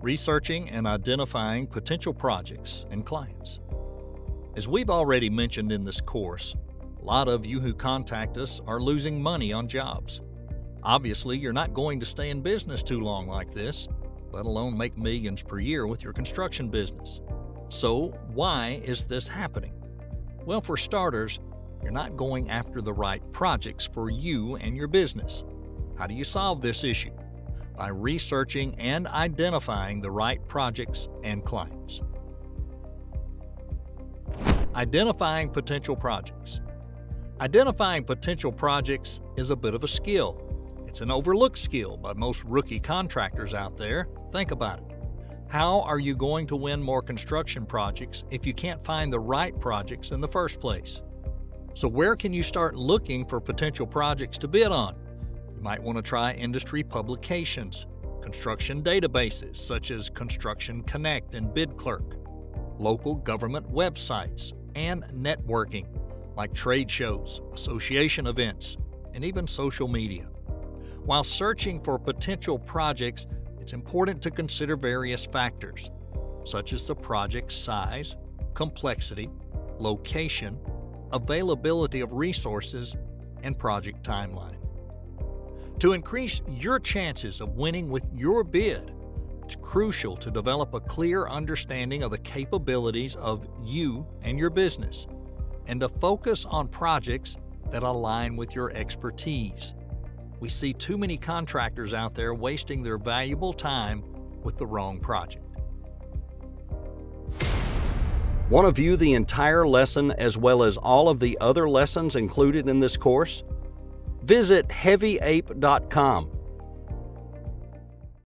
researching and identifying potential projects and clients. As we've already mentioned in this course, a lot of you who contact us are losing money on jobs. Obviously, you're not going to stay in business too long like this, let alone make millions per year with your construction business. So, why is this happening? Well, for starters, you're not going after the right projects for you and your business. How do you solve this issue? By researching and identifying the right projects and clients. Identifying potential projects. Identifying potential projects is a bit of a skill. It's an overlooked skill by most rookie contractors out there. Think about it. How are you going to win more construction projects if you can't find the right projects in the first place? So where can you start looking for potential projects to bid on? You might want to try industry publications, construction databases such as Construction Connect and BidClerk, local government websites, and networking like trade shows, association events, and even social media. While searching for potential projects, it's important to consider various factors, such as the project's size, complexity, location, availability of resources, and project timeline. To increase your chances of winning with your bid, it's crucial to develop a clear understanding of the capabilities of you and your business, and to focus on projects that align with your expertise. We see too many contractors out there wasting their valuable time with the wrong project. Want to view the entire lesson as well as all of the other lessons included in this course? Visit HeavyApe.com